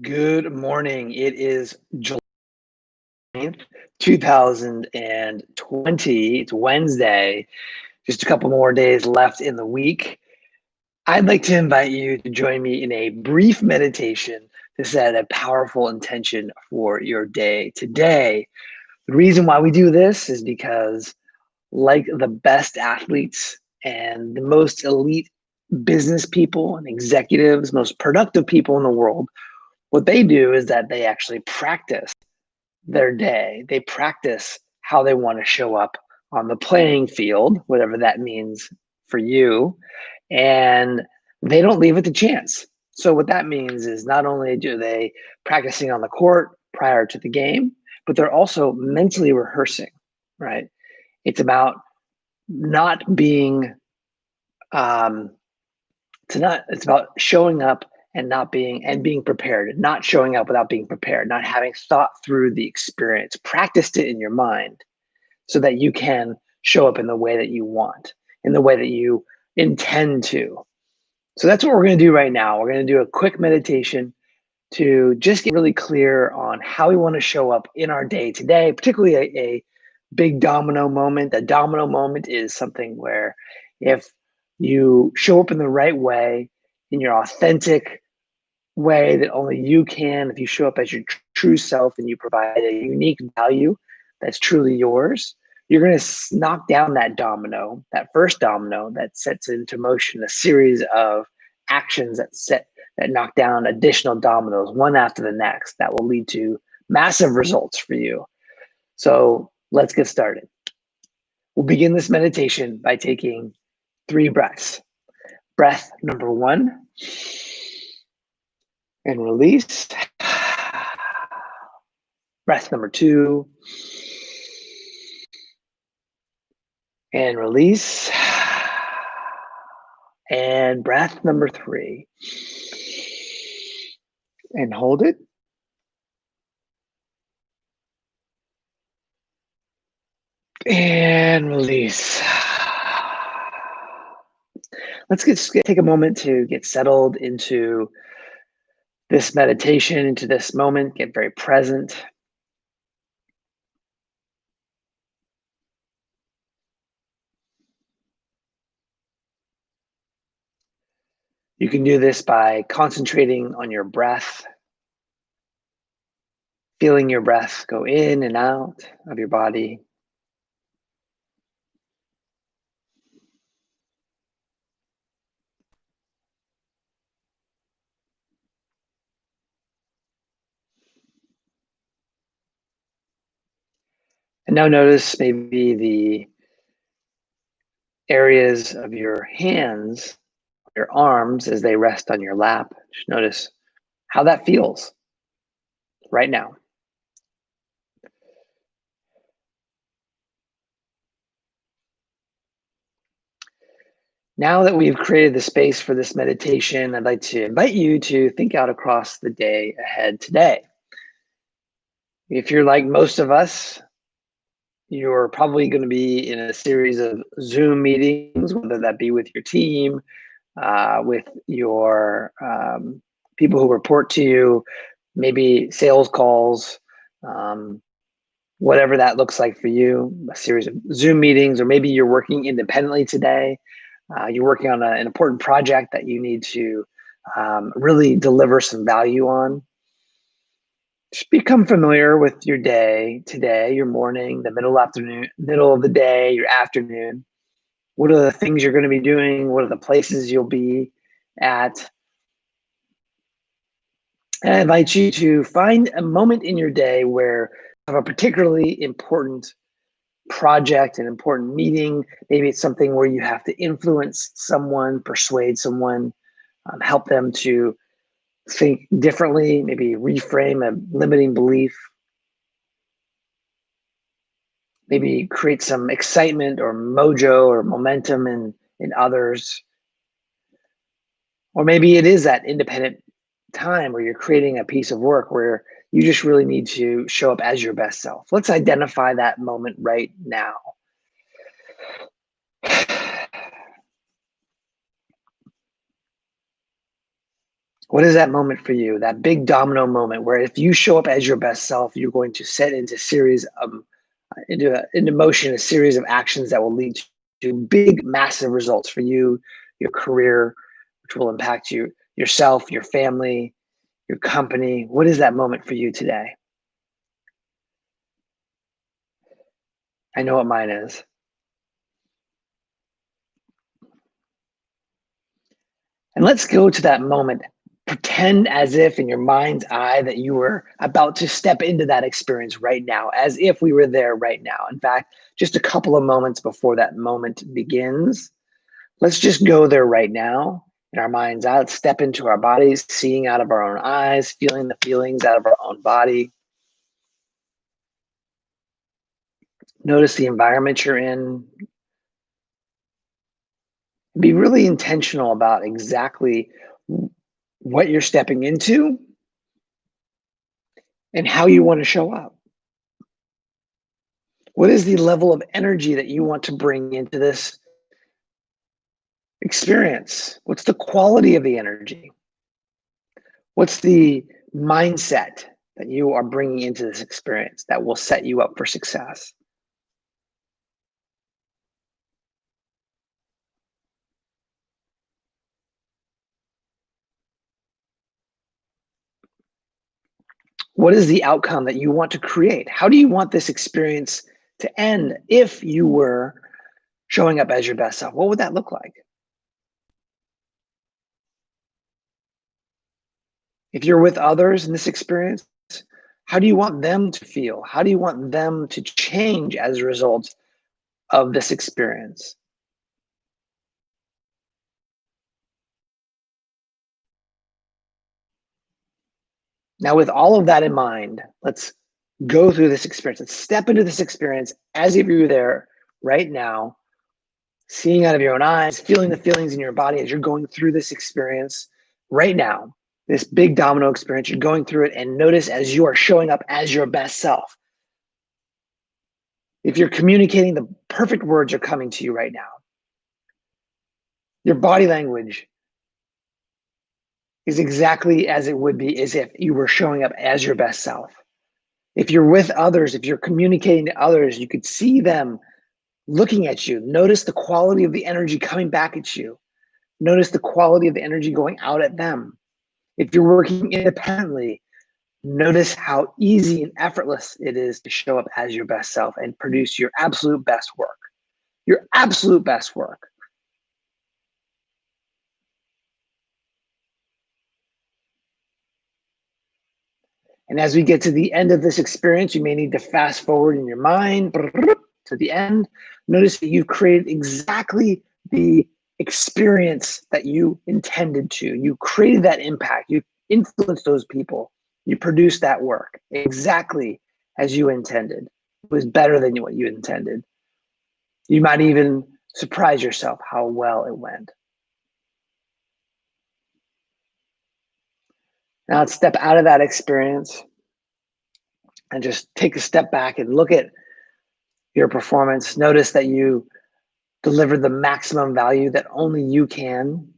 Good morning. It is July 9th, 2020. It's Wednesday. Just a couple more days left in the week. I'd like to invite you to join me in a brief meditation to set a powerful intention for your day today. The reason why we do this is because, like the best athletes and the most elite business people and executives, most productive people in the world, what they do is that they actually practice their day. They practice how they want to show up on the playing field, whatever that means for you, and they don't leave it to chance. So what that means is not only do they practicing on the court prior to the game, but they're also mentally rehearsing, right? It's about not being um, it's about showing up and not being and being prepared, not showing up without being prepared, not having thought through the experience, practiced it in your mind so that you can show up in the way that you want, in the way that you intend to. So that's what we're going to do right now. We're going to do a quick meditation to just get really clear on how we want to show up in our day today, particularly a big domino moment. A domino moment is something where if you show up in the right way, in your authentic way that only you can, if you show up as your true self and you provide a unique value that's truly yours, you're going to knock down that domino, that first domino that sets into motion a series of actions that knock down additional dominoes one after the next that will lead to massive results for you. So let's get started. We'll begin this meditation by taking 3 breaths. Breath number 1, and release. Breath number 2, and release. And breath number 3, and hold it. And release. Let's take a moment to get settled into this meditation, into this moment, get very present. You can do this by concentrating on your breath, feeling your breath go in and out of your body. And now notice maybe the areas of your hands, your arms as they rest on your lap. Just notice how that feels right now. Now that we've created the space for this meditation, I'd like to invite you to think out across the day ahead today. If you're like most of us, you're probably going to be in a series of Zoom meetings, whether that be with your team, with your people who report to you, maybe sales calls, whatever that looks like for you, a series of Zoom meetings, or maybe you're working independently today. You're working on an important project that you need to really deliver some value on. Just become familiar with your day today, your morning, the middle of the day, your afternoon. What are the things you're going to be doing? What are the places you'll be at? And I invite you to find a moment in your day where you have a particularly important project, an important meeting. Maybe it's something where you have to influence someone, persuade someone, help them to think differently, maybe reframe a limiting belief, maybe create some excitement or mojo or momentum in others. Or maybe it is that independent time where you're creating a piece of work where you just really need to show up as your best self. Let's identify that moment right now. What is that moment for you? That big domino moment where if you show up as your best self, you're going to set into motion a series of actions that will lead to big, massive results for you, your career, which will impact you, yourself, your family, your company. What is that moment for you today? I know what mine is. And let's go to that moment. Pretend as if in your mind's eye that you were about to step into that experience right now, as if we were there right now. In fact, just a couple of moments before that moment begins, let's just go there right now in our mind's eye. Let's step into our bodies, seeing out of our own eyes, feeling the feelings out of our own body. Notice the environment you're in. Be really intentional about exactly what you're stepping into and how you want to show up. What is the level of energy that you want to bring into this experience? What's the quality of the energy? What's the mindset that you are bringing into this experience that will set you up for success? What is the outcome that you want to create? How do you want this experience to end if you were showing up as your best self? What would that look like? If you're with others in this experience, how do you want them to feel? How do you want them to change as a result of this experience? Now, with all of that in mind, let's go through this experience. Let's step into this experience as if you're there right now, seeing out of your own eyes, feeling the feelings in your body as you're going through this experience right now, this big domino experience. You're going through it, and notice as you are showing up as your best self. If you're communicating, the perfect words are coming to you right now. Your body language is exactly as it would be as if you were showing up as your best self. If you're with others, if you're communicating to others, you could see them looking at you. Notice the quality of the energy coming back at you. Notice the quality of the energy going out at them. If you're working independently, notice how easy and effortless it is to show up as your best self and produce your absolute best work. Your absolute best work. And as we get to the end of this experience, you may need to fast forward in your mind to the end. Notice that you've created exactly the experience that you intended to. You created that impact. You influenced those people. You produced that work exactly as you intended. It was better than what you intended. You might even surprise yourself how well it went. Now let's step out of that experience and just take a step back and look at your performance. Notice that you delivered the maximum value that only you can.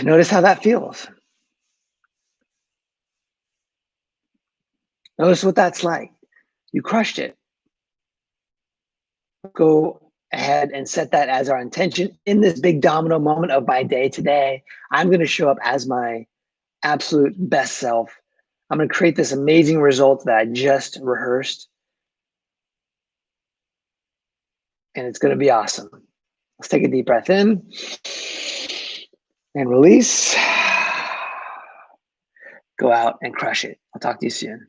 Notice how that feels. Notice what that's like. You crushed it. Go ahead and set that as our intention in this big domino moment of my day today. I'm going to show up as my absolute best self. I'm going to create this amazing result that I just rehearsed. And it's going to be awesome. Let's take a deep breath in and release. Go out and crush it. I'll talk to you soon.